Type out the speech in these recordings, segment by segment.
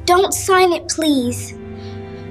Don't sign it, please.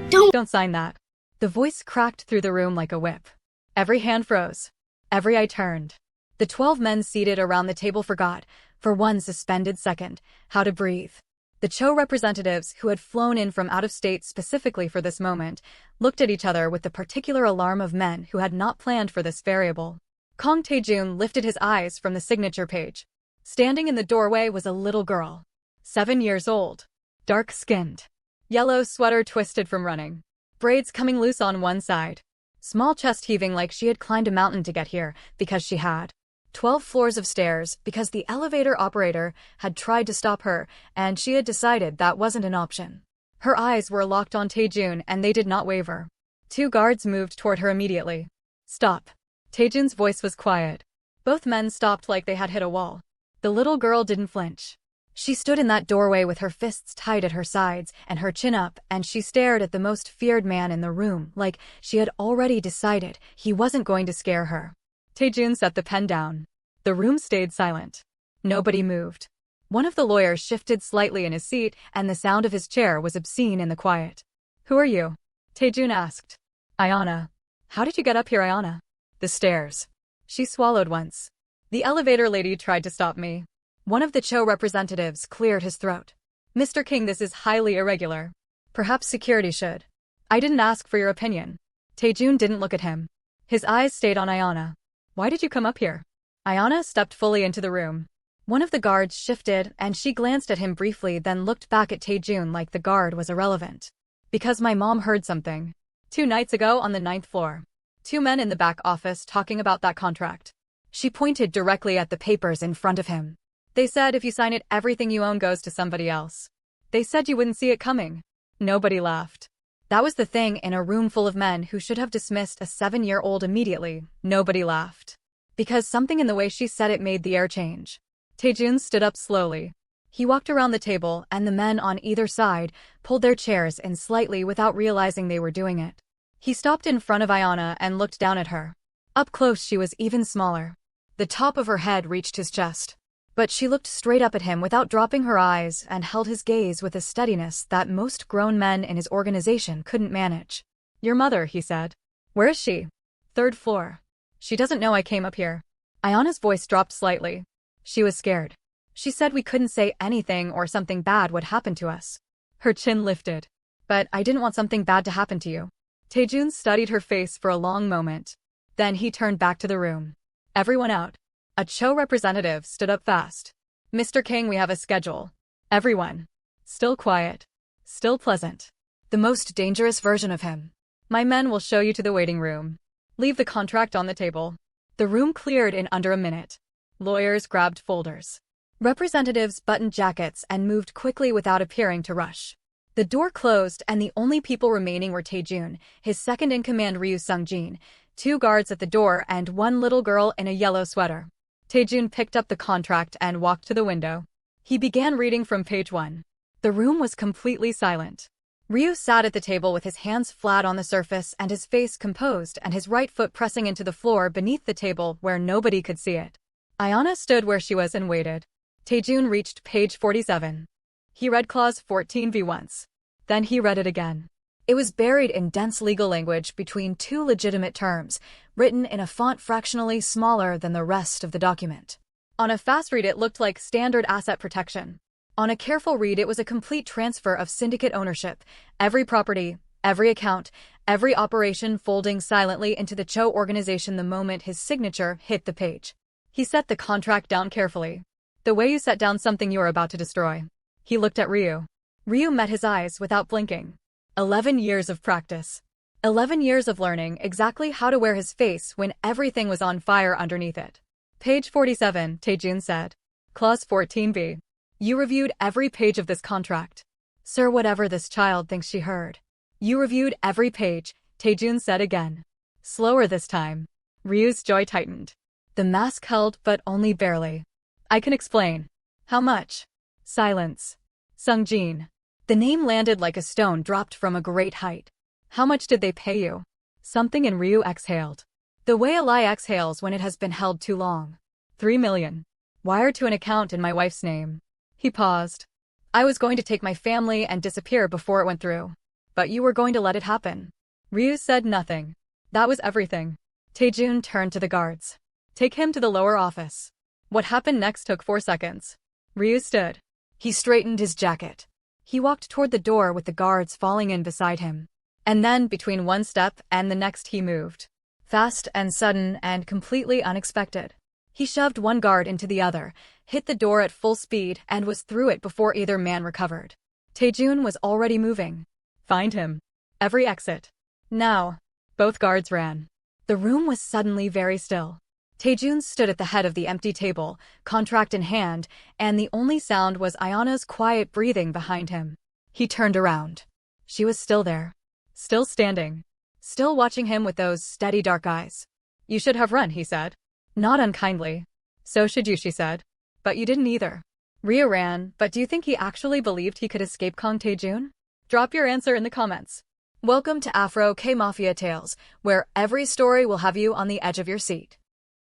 Don't sign that. The voice cracked through the room like a whip. Every hand froze. Every eye turned. The 12 men seated around the table forgot, for one suspended second, how to breathe. The Cho representatives, who had flown in from out of state specifically for this moment, looked at each other with the particular alarm of men who had not planned for this variable. Kong Taejun lifted his eyes from the signature page. Standing in the doorway was a little girl. 7 years old. Dark-skinned. Yellow sweater twisted from running. Braids coming loose on one side. Small chest heaving like she had climbed a mountain to get here, because she had. 12 floors of stairs, because the elevator operator had tried to stop her, and she had decided that wasn't an option. Her eyes were locked on Taejun, and they did not waver. 2 guards moved toward her immediately. Stop. Taejun's voice was quiet. Both men stopped like they had hit a wall. The little girl didn't flinch. She stood in that doorway with her fists tight at her sides and her chin up, and she stared at the most feared man in the room like she had already decided he wasn't going to scare her. Taejun set the pen down. The room stayed silent. Nobody moved. One of the lawyers shifted slightly in his seat, and the sound of his chair was obscene in the quiet. Who are you? Taejun asked. Ayana. How did you get up here, Ayana? The stairs. She swallowed once. The elevator lady tried to stop me. One of the Cho representatives cleared his throat. Mr. King, this is highly irregular. Perhaps security should. I didn't ask for your opinion. Taejun didn't look at him. His eyes stayed on Ayana. Why did you come up here? Ayana stepped fully into the room. One of the guards shifted, and she glanced at him briefly, then looked back at Taejun like the guard was irrelevant. Because my mom heard something. 2 nights ago on the 9th floor. 2 men in the back office talking about that contract. She pointed directly at the papers in front of him. They said if you sign it, everything you own goes to somebody else. They said you wouldn't see it coming. Nobody laughed. That was the thing in a room full of men who should have dismissed a 7-year-old immediately. Nobody laughed. Because something in the way she said it made the air change. Taejun stood up slowly. He walked around the table, and the men on either side pulled their chairs in slightly without realizing they were doing it. He stopped in front of Ayana and looked down at her. Up close she was even smaller. The top of her head reached his chest. But she looked straight up at him without dropping her eyes and held his gaze with a steadiness that most grown men in his organization couldn't manage. Your mother, he said. Where is she? 3rd floor. She doesn't know I came up here. Ayana's voice dropped slightly. She was scared. She said we couldn't say anything or something bad would happen to us. Her chin lifted. But I didn't want something bad to happen to you. Taejun studied her face for a long moment. Then he turned back to the room. Everyone out. A Cho representative stood up fast. Mr. King, we have a schedule. Everyone. Still quiet. Still pleasant. The most dangerous version of him. My men will show you to the waiting room. Leave the contract on the table. The room cleared in under a minute. Lawyers grabbed folders. Representatives buttoned jackets and moved quickly without appearing to rush. The door closed, and the only people remaining were Taejun, his second-in-command Ryu Sung-jin, 2 guards at the door, and 1 little girl in a yellow sweater. Taejun picked up the contract and walked to the window. He began reading from page 1. The room was completely silent. Ryu sat at the table with his hands flat on the surface and his face composed and his right foot pressing into the floor beneath the table where nobody could see it. Ayana stood where she was and waited. Taejun reached page 47. He read clause 14b once. Then he read it again. It was buried in dense legal language between 2 legitimate terms, written in a font fractionally smaller than the rest of the document. On a fast read it looked like standard asset protection. On a careful read it was a complete transfer of syndicate ownership, every property, every account, every operation folding silently into the Cho organization the moment his signature hit the page. He set the contract down carefully. The way you set down something you are about to destroy. He looked at Ryu. Ryu met his eyes without blinking. 11 years of practice. 11 years of learning exactly how to wear his face when everything was on fire underneath it. Page 47, Taejun said. Clause 14b. You reviewed every page of this contract. Sir, whatever this child thinks she heard. You reviewed every page, Taejun said again. Slower this time. Ryu's jaw tightened. The mask held, but only barely. I can explain. How much? Silence. Sung-jin. The name landed like a stone dropped from a great height. How much did they pay you? Something in Ryu exhaled. The way a lie exhales when it has been held too long. 3 million. Wired to an account in my wife's name. He paused. I was going to take my family and disappear before it went through. But you were going to let it happen. Ryu said nothing. That was everything. Taejun turned to the guards. Take him to the lower office. What happened next took 4 seconds. Ryu stood. He straightened his jacket. He walked toward the door with the guards falling in beside him. And then, between one step and the next, he moved. Fast and sudden and completely unexpected. He shoved one guard into the other, hit the door at full speed, and was through it before either man recovered. Taejun was already moving. Find him. Every exit. Now. Both guards ran. The room was suddenly very still. Taejun stood at the head of the empty table, contract in hand, and the only sound was Ayana's quiet breathing behind him. He turned around. She was still there. Still standing. Still watching him with those steady dark eyes. You should have run, he said. Not unkindly. So should you, she said. But you didn't either. Rhea ran, but do you think he actually believed he could escape Kang Taejun? Drop your answer in the comments. Welcome to Afro K Mafia Tales, where every story will have you on the edge of your seat.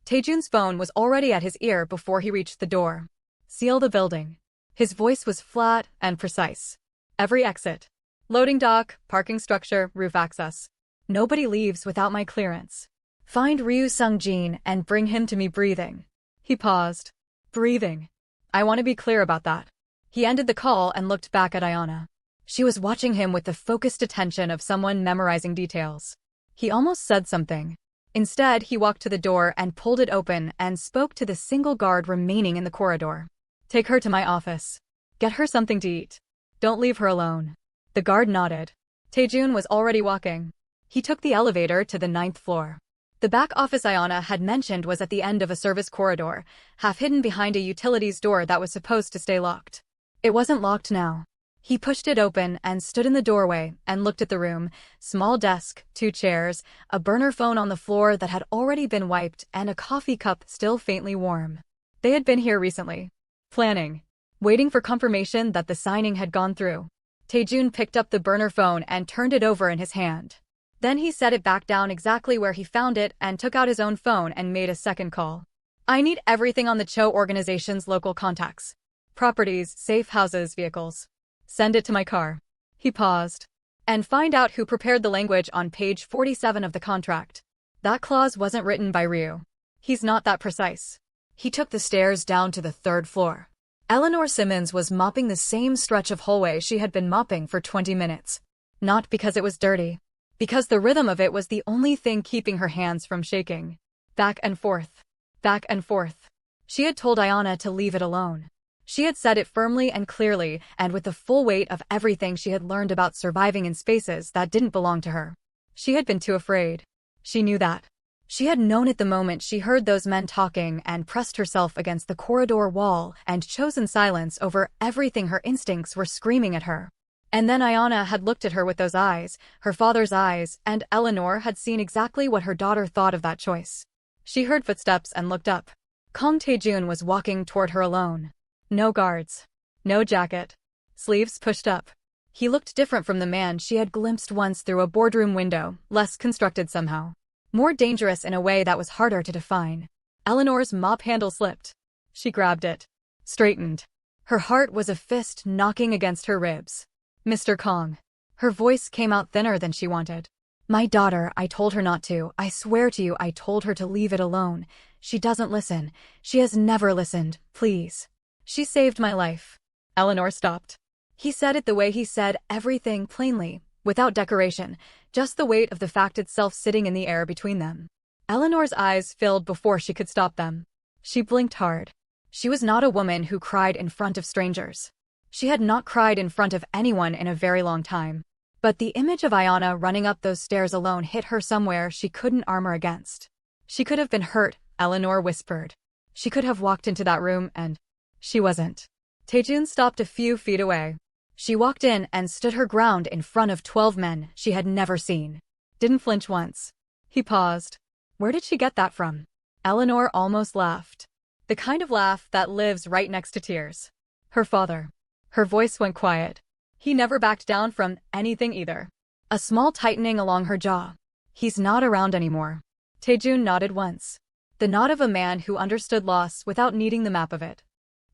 Taejun's phone was already at his ear before he reached the door. Seal the building. His voice was flat and precise. Every exit. Loading dock, parking structure, roof access. Nobody leaves without my clearance. Find Ryu Sung-jin and bring him to me breathing. He paused. Breathing. I want to be clear about that. He ended the call and looked back at Ayana. She was watching him with the focused attention of someone memorizing details. He almost said something. Instead, he walked to the door and pulled it open and spoke to the single guard remaining in the corridor. Take her to my office. Get her something to eat. Don't leave her alone. The guard nodded. Taejun was already walking. He took the elevator to the 9th floor. The back office Ayana had mentioned was at the end of a service corridor, half hidden behind a utilities door that was supposed to stay locked. It wasn't locked now. He pushed it open and stood in the doorway and looked at the room. Small desk, 2 chairs, a burner phone on the floor that had already been wiped, and a coffee cup still faintly warm. They had been here recently. Planning. Waiting for confirmation that the signing had gone through. Taejun picked up the burner phone and turned it over in his hand. Then he set it back down exactly where he found it and took out his own phone and made a second call. I need everything on the Cho organization's local contacts. Properties, safe houses, vehicles. Send it to my car. He paused. And find out who prepared the language on page 47 of the contract. That clause wasn't written by Ryu. He's not that precise. He took the stairs down to the 3rd floor. Eleanor Simmons was mopping the same stretch of hallway she had been mopping for 20 minutes. Not because it was dirty. Because the rhythm of it was the only thing keeping her hands from shaking. Back and forth. Back and forth. She had told Ayana to leave it alone. She had said it firmly and clearly, and with the full weight of everything she had learned about surviving in spaces that didn't belong to her. She had been too afraid. She knew that. She had known it the moment she heard those men talking and pressed herself against the corridor wall and chosen silence over everything her instincts were screaming at her. And then Ayana had looked at her with those eyes, her father's eyes, and Eleanor had seen exactly what her daughter thought of that choice. She heard footsteps and looked up. Kang Taejun was walking toward her alone. No guards. No jacket. Sleeves pushed up. He looked different from the man she had glimpsed once through a boardroom window, less constructed somehow. More dangerous in a way that was harder to define. Eleanor's mop handle slipped. She grabbed it. Straightened. Her heart was a fist knocking against her ribs. Mr. Kang. Her voice came out thinner than she wanted. My daughter, I told her not to. I swear to you, I told her to leave it alone. She doesn't listen. She has never listened. Please. She saved my life. Eleanor stopped. He said it the way he said everything, plainly, without decoration, just the weight of the fact itself sitting in the air between them. Eleanor's eyes filled before she could stop them. She blinked hard. She was not a woman who cried in front of strangers. She had not cried in front of anyone in a very long time. But the image of Ayana running up those stairs alone hit her somewhere she couldn't armor against. She could have been hurt, Eleanor whispered. She could have walked into that room and... She wasn't. Taejun stopped a few feet away. She walked in and stood her ground in front of 12 men she had never seen. Didn't flinch once. He paused. Where did she get that from? Eleanor almost laughed. The kind of laugh that lives right next to tears. Her father. Her voice went quiet. He never backed down from anything either. A small tightening along her jaw. He's not around anymore. Taejun nodded once. The nod of a man who understood loss without needing the map of it.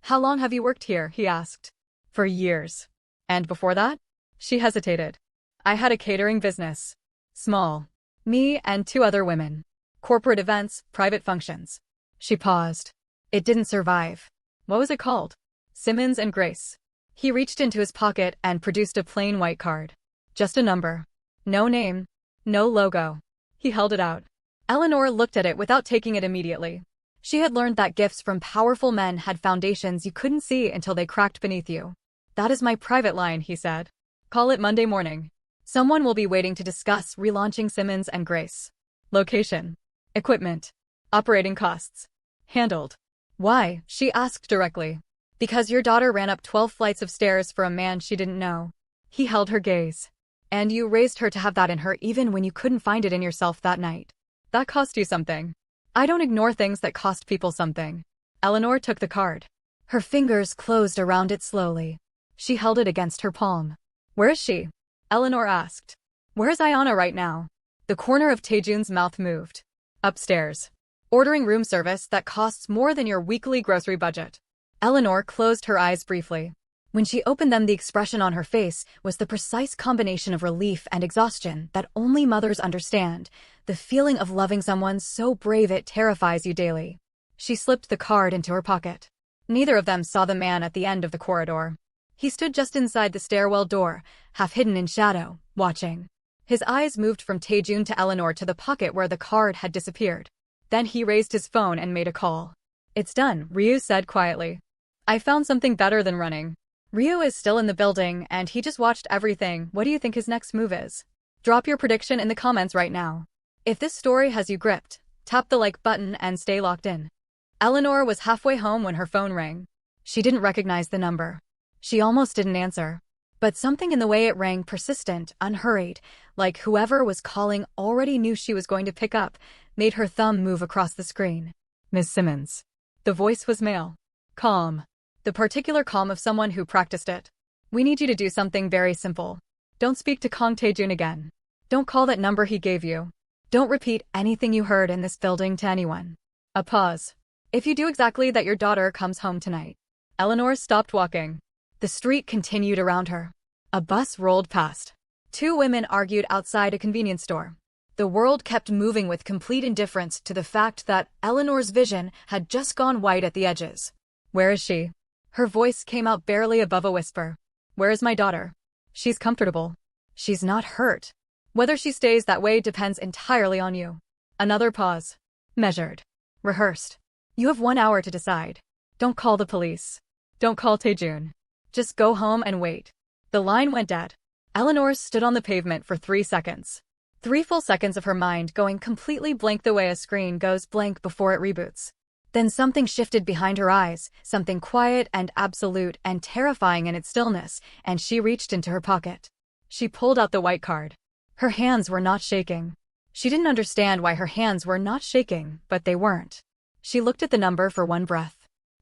How long have you worked here? He asked. For years. And before that? She hesitated. I had a catering business. Small. Me and 2 other women. Corporate events, private functions. She paused. It didn't survive. What was it called? Simmons and Grace. He reached into his pocket and produced a plain white card. Just a number. No name. No logo. He held it out. Eleanor looked at it without taking it immediately. She had learned that gifts from powerful men had foundations you couldn't see until they cracked beneath you. That is my private line, he said. Call it Monday morning. Someone will be waiting to discuss relaunching Simmons and Grace. Location. Equipment. Operating costs. Handled. Why? She asked directly. Because your daughter ran up 12 flights of stairs for a man she didn't know. He held her gaze. And you raised her to have that in her even when you couldn't find it in yourself that night. That cost you something. I don't ignore things that cost people something. Eleanor took the card. Her fingers closed around it slowly. She held it against her palm. Where is she? Eleanor asked. Where's Ayana right now? The corner of Taejun's mouth moved. Upstairs. Ordering room service that costs more than your weekly grocery budget. Eleanor closed her eyes briefly. When she opened them, the expression on her face was the precise combination of relief and exhaustion that only mothers understand, the feeling of loving someone so brave it terrifies you daily. She slipped the card into her pocket. Neither of them saw the man at the end of the corridor. He stood just inside the stairwell door, half hidden in shadow, watching. His eyes moved from Taejun to Eleanor to the pocket where the card had disappeared. Then he raised his phone and made a call. It's done, Ryu said quietly. I found something better than running. Ryu is still in the building, and he just watched everything. What do you think his next move is? Drop your prediction in the comments right now. If this story has you gripped, tap the like button and stay locked in. Eleanor was halfway home when her phone rang. She didn't recognize the number. She almost didn't answer. But something in the way it rang, persistent, unhurried, like whoever was calling already knew she was going to pick up, made her thumb move across the screen. Miss Simmons. The voice was male. Calm. The particular calm of someone who practiced it. We need you to do something very simple. Don't speak to Kang Taejun again. Don't call that number he gave you. Don't repeat anything you heard in this building to anyone. A pause. If you do exactly that, your daughter comes home tonight. Eleanor stopped walking. The street continued around her. A bus rolled past. 2 women argued outside a convenience store. The world kept moving with complete indifference to the fact that Eleanor's vision had just gone white at the edges. Where is she? Her voice came out barely above a whisper. Where is my daughter? She's comfortable. She's not hurt. Whether she stays that way depends entirely on you. Another pause. Measured. Rehearsed. You have 1 hour to decide. Don't call the police. Don't call Taejun. Just go home and wait. The line went dead. Eleanor stood on the pavement for 3 seconds. 3 full seconds of her mind going completely blank the way a screen goes blank before it reboots. Then something shifted behind her eyes, something quiet and absolute and terrifying in its stillness, and she reached into her pocket. She pulled out the white card. Her hands were not shaking. She didn't understand why her hands were not shaking, but they weren't. She looked at the number for one breath.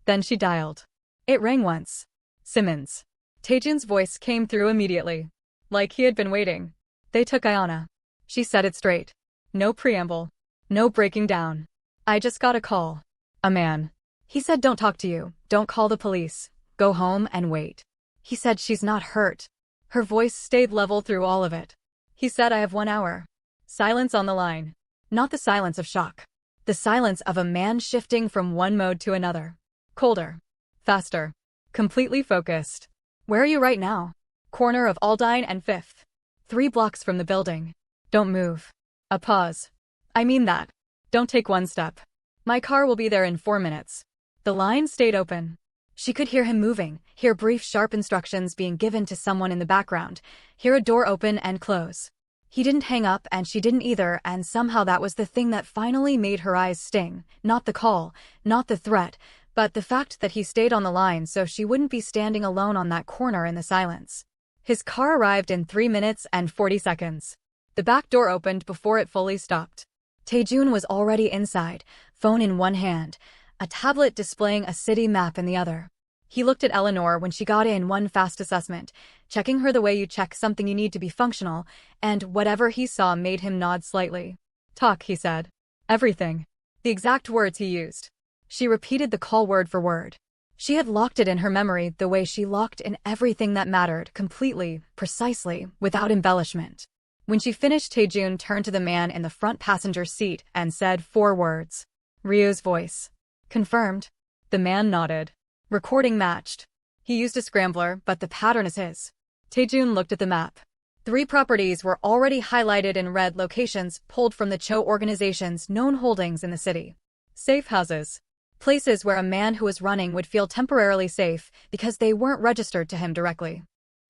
Then she dialed. It rang once. Simmons. Taejun's voice came through immediately. Like he had been waiting. They took Ayana. She said it straight. No preamble. No breaking down. I just got a call. A man. He said don't talk to you, don't call the police, go home and wait. He said she's not hurt. Her voice stayed level through all of it. He said I have 1 hour. Silence on the line. Not the silence of shock. The silence of a man shifting from one mode to another. Colder. Faster. Completely focused. Where are you right now? Corner of Aldine and 5th. 3 blocks from the building. Don't move. A pause. I mean that. Don't take 1 step. My car will be there in 4 minutes. The line stayed open. She could hear him moving, hear brief sharp instructions being given to someone in the background, hear a door open and close. He didn't hang up and she didn't either, and somehow that was the thing that finally made her eyes sting. Not the call, not the threat, but the fact that he stayed on the line so she wouldn't be standing alone on that corner in the silence. His car arrived in 3 minutes and 40 seconds. The back door opened before it fully stopped. Taejun was already inside, phone in one hand, a tablet displaying a city map in the other. He looked at Eleanor when she got in one fast assessment, checking her the way you check something you need to be functional, and whatever he saw made him nod slightly. Talk, he said. Everything. The exact words he used. She repeated the call word for word. She had locked it in her memory the way she locked in everything that mattered, completely, precisely, without embellishment. When she finished, Taejun turned to the man in the front passenger seat and said 4 words. Ryu's voice. Confirmed. The man nodded. Recording matched. He used a scrambler, but the pattern is his. Taejun looked at the map. 3 properties were already highlighted in red, locations pulled from the Cho organization's known holdings in the city. Safe houses. Places where a man who was running would feel temporarily safe because they weren't registered to him directly.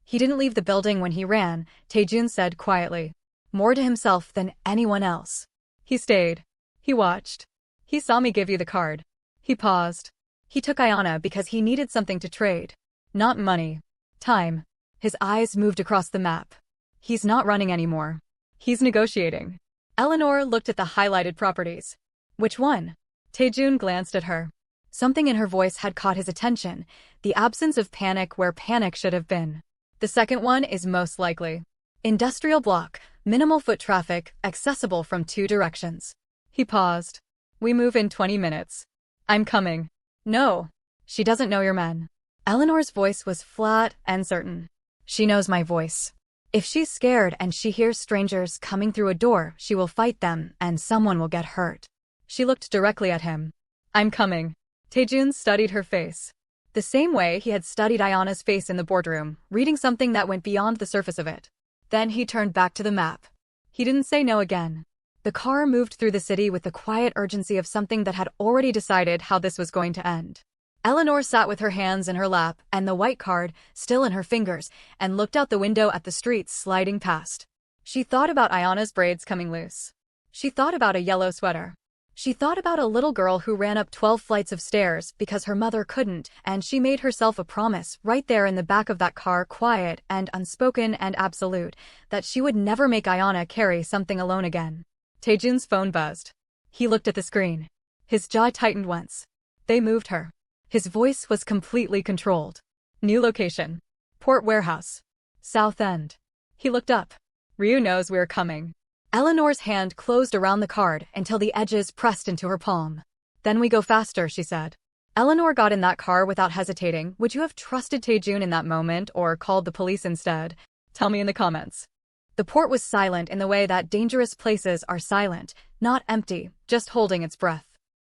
He didn't leave the building when he ran, Taejun said quietly. More to himself than anyone else. He stayed. He watched. He saw me give you the card. He paused. He took Ayana because he needed something to trade. Not money. Time. His eyes moved across the map. He's not running anymore. He's negotiating. Eleanor looked at the highlighted properties. Which one? Taejun glanced at her. Something in her voice had caught his attention, the absence of panic where panic should have been. The second one is most likely. Industrial block, minimal foot traffic, accessible from 2 directions. He paused. We move in 20 minutes. I'm coming. No. She doesn't know your men. Eleanor's voice was flat and certain. She knows my voice. If she's scared and she hears strangers coming through a door, she will fight them and someone will get hurt. She looked directly at him. I'm coming. Taejun studied her face. The same way he had studied Ayana's face in the boardroom, reading something that went beyond the surface of it. Then he turned back to the map. He didn't say no again. The car moved through the city with the quiet urgency of something that had already decided how this was going to end. Eleanor sat with her hands in her lap and the white card still in her fingers and looked out the window at the streets sliding past. She thought about Ayana's braids coming loose. She thought about a yellow sweater. She thought about a little girl who ran up 12 flights of stairs because her mother couldn't, and she made herself a promise right there in the back of that car, quiet and unspoken and absolute, that she would never make Ayana carry something alone again. Taejun's phone buzzed. He looked at the screen. His jaw tightened once. They moved her. His voice was completely controlled. New location. Port Warehouse. South End. He looked up. Ryu knows we're coming. Eleanor's hand closed around the card until the edges pressed into her palm. Then we go faster, she said. Eleanor got in that car without hesitating. Would you have trusted Taejun in that moment or called the police instead? Tell me in the comments. The port was silent in the way that dangerous places are silent, not empty, just holding its breath.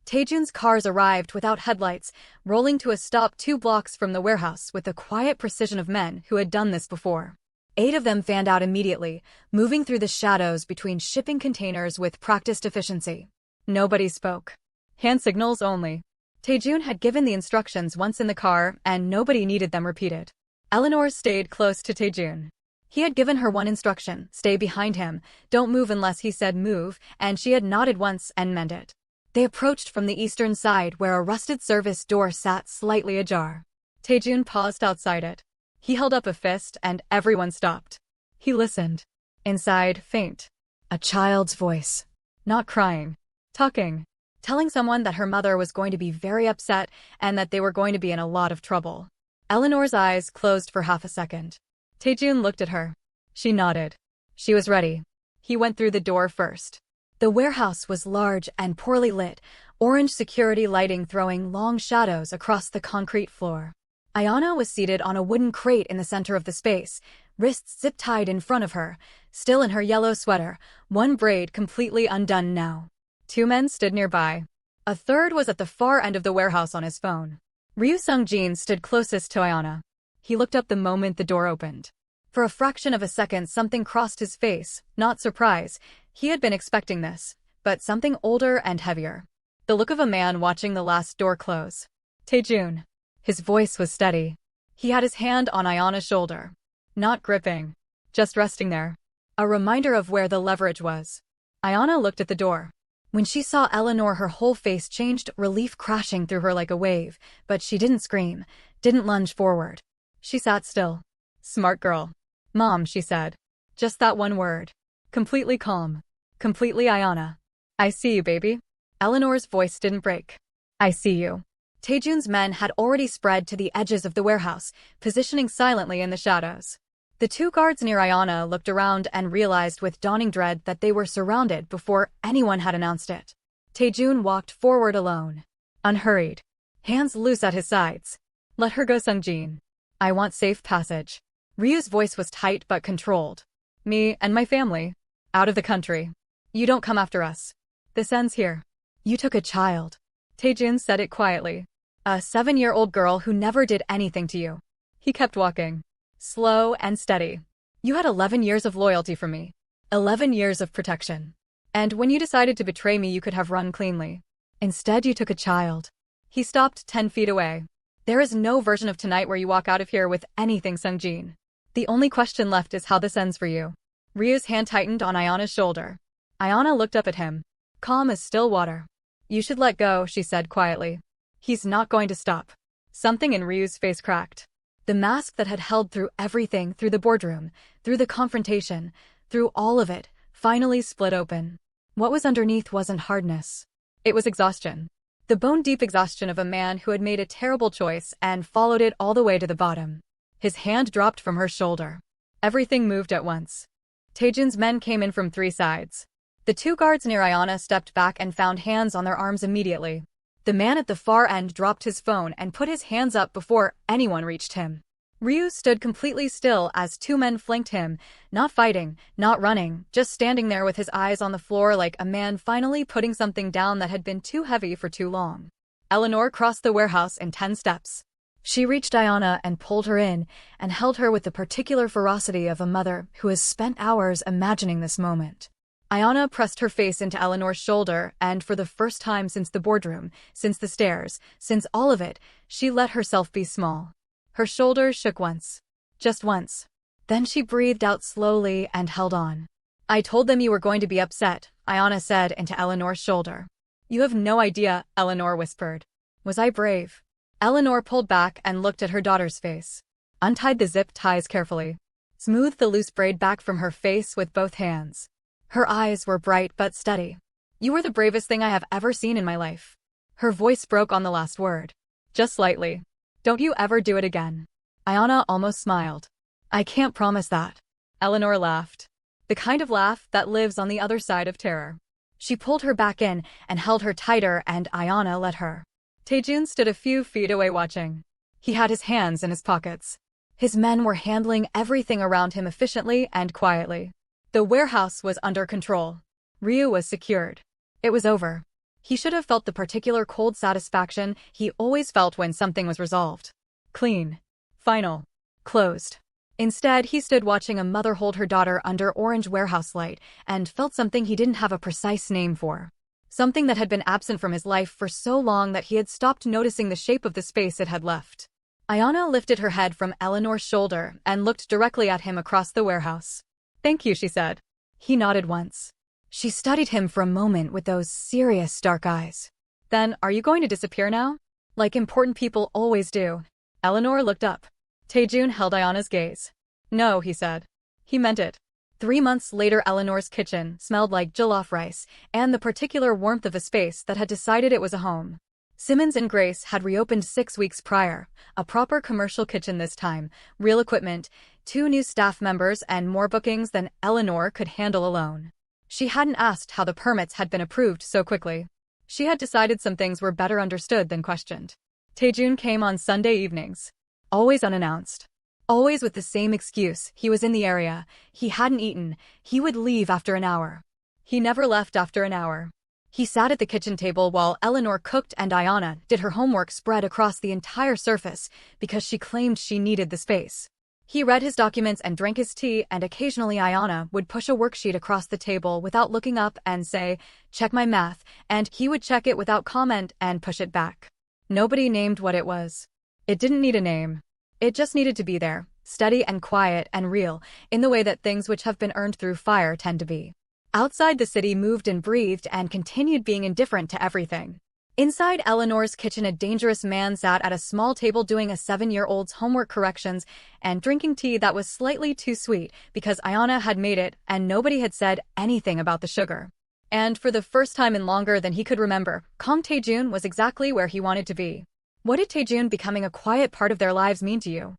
Taejun's cars arrived without headlights, rolling to a stop 2 blocks from the warehouse with the quiet precision of men who had done this before. 8 of them fanned out immediately, moving through the shadows between shipping containers with practiced efficiency. Nobody spoke. Hand signals only. Taejun had given the instructions once in the car, and nobody needed them repeated. Eleanor stayed close to Taejun. He had given her one instruction, stay behind him, don't move unless he said move, and she had nodded once and meant it. They approached from the eastern side where a rusted service door sat slightly ajar. Taejun paused outside it. He held up a fist and everyone stopped. He listened. Inside, faint. A child's voice. Not crying. Talking. Telling someone that her mother was going to be very upset and that they were going to be in a lot of trouble. Eleanor's eyes closed for half a second. Taejun looked at her. She nodded. She was ready. He went through the door first. The warehouse was large and poorly lit, orange security lighting throwing long shadows across the concrete floor. Ayana was seated on a wooden crate in the center of the space, wrists zip-tied in front of her, still in her yellow sweater, one braid completely undone now. 2 men stood nearby. A third was at the far end of the warehouse on his phone. Ryu Sung-jin stood closest to Ayana. He looked up the moment the door opened. For a fraction of a second something crossed his face, not surprise. He had been expecting this, but something older and heavier. The look of a man watching the last door close. Taejun. His voice was steady. He had his hand on Ayana's shoulder. Not gripping. Just resting there. A reminder of where the leverage was. Ayana looked at the door. When she saw Eleanor, her whole face changed, relief crashing through her like a wave, but she didn't scream, didn't lunge forward. She sat still. Smart girl. Mom, she said. Just that one word. Completely calm. Completely Ayana. I see you, baby. Eleanor's voice didn't break. I see you. Taejun's men had already spread to the edges of the warehouse, positioning silently in the shadows. The 2 guards near Ayana looked around and realized with dawning dread that they were surrounded before anyone had announced it. Taejun walked forward alone. Unhurried. Hands loose at his sides. Let her go, Sungjin. I want safe passage. Ryu's voice was tight but controlled. Me and my family. Out of the country. You don't come after us. This ends here. You took a child. Taejun said it quietly. A 7-year-old girl who never did anything to you. He kept walking. Slow and steady. You had 11 years of loyalty from me. 11 years of protection. And when you decided to betray me, you could have run cleanly. Instead, you took a child. He stopped 10 feet away. There is no version of tonight where you walk out of here with anything, Sungjin. The only question left is how this ends for you. Ryu's hand tightened on Ayana's shoulder. Ayana looked up at him. Calm as still water. You should let go, she said quietly. He's not going to stop. Something in Ryu's face cracked. The mask that had held through everything, through the boardroom, through the confrontation, through all of it, finally split open. What was underneath wasn't hardness. It was exhaustion. The bone-deep exhaustion of a man who had made a terrible choice and followed it all the way to the bottom. His hand dropped from her shoulder. Everything moved at once. Taejun's men came in from 3 sides. The 2 guards near Ayana stepped back and found hands on their arms immediately. The man at the far end dropped his phone and put his hands up before anyone reached him. Ryu stood completely still as 2 men flanked him, not fighting, not running, just standing there with his eyes on the floor like a man finally putting something down that had been too heavy for too long. Eleanor crossed the warehouse in 10 steps. She reached Ayana and pulled her in and held her with the particular ferocity of a mother who has spent hours imagining this moment. Ayana pressed her face into Eleanor's shoulder, and for the first time since the boardroom, since the stairs, since all of it, she let herself be small. Her shoulders shook once. Just once. Then she breathed out slowly and held on. I told them you were going to be upset, Ayana said into Eleanor's shoulder. You have no idea, Eleanor whispered. Was I brave? Eleanor pulled back and looked at her daughter's face. Untied the zip ties carefully. Smoothed the loose braid back from her face with both hands. Her eyes were bright but steady. You were the bravest thing I have ever seen in my life. Her voice broke on the last word. Just slightly. Don't you ever do it again. Ayana almost smiled. I can't promise that. Eleanor laughed. The kind of laugh that lives on the other side of terror. She pulled her back in and held her tighter, and Ayana let her. Taejun stood a few feet away watching. He had his hands in his pockets. His men were handling everything around him efficiently and quietly. The warehouse was under control. Ryu was secured. It was over. He should have felt the particular cold satisfaction he always felt when something was resolved. Clean. Final. Closed. Instead, he stood watching a mother hold her daughter under orange warehouse light and felt something he didn't have a precise name for. Something that had been absent from his life for so long that he had stopped noticing the shape of the space it had left. Ayana lifted her head from Eleanor's shoulder and looked directly at him across the warehouse. Thank you, she said. He nodded once. She studied him for a moment with those serious dark eyes. Then, are you going to disappear now? Like important people always do. Eleanor looked up. Taejun held Ayana's gaze. No, he said. He meant it. 3 months later, Eleanor's kitchen smelled like jollof rice and the particular warmth of a space that had decided it was a home. Simmons and Grace had reopened 6 weeks prior, a proper commercial kitchen this time, real equipment, 2 new staff members, and more bookings than Eleanor could handle alone. She hadn't asked how the permits had been approved so quickly. She had decided some things were better understood than questioned. Taejun came on Sunday evenings. Always unannounced. Always with the same excuse: he was in the area, he hadn't eaten, he would leave after an hour. He never left after an hour. He sat at the kitchen table while Eleanor cooked and Ayana did her homework spread across the entire surface because she claimed she needed the space. He read his documents and drank his tea, and occasionally Ayana would push a worksheet across the table without looking up and say, "Check my math," and he would check it without comment and push it back. Nobody named what it was. It didn't need a name. It just needed to be there, steady and quiet and real, in the way that things which have been earned through fire tend to be. Outside, the city moved and breathed and continued being indifferent to everything. Inside Eleanor's kitchen, a dangerous man sat at a small table doing a 7-year-old's homework corrections and drinking tea that was slightly too sweet because Ayana had made it and nobody had said anything about the sugar. And for the first time in longer than he could remember, calm Taejun was exactly where he wanted to be. What did Taejun becoming a quiet part of their lives mean to you?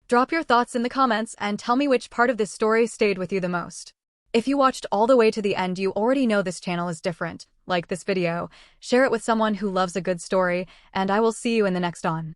Drop your thoughts in the comments and tell me which part of this story stayed with you the most. If you watched all the way to the end, you already know this channel is different. Like this video, share it with someone who loves a good story, and I will see you in the next one.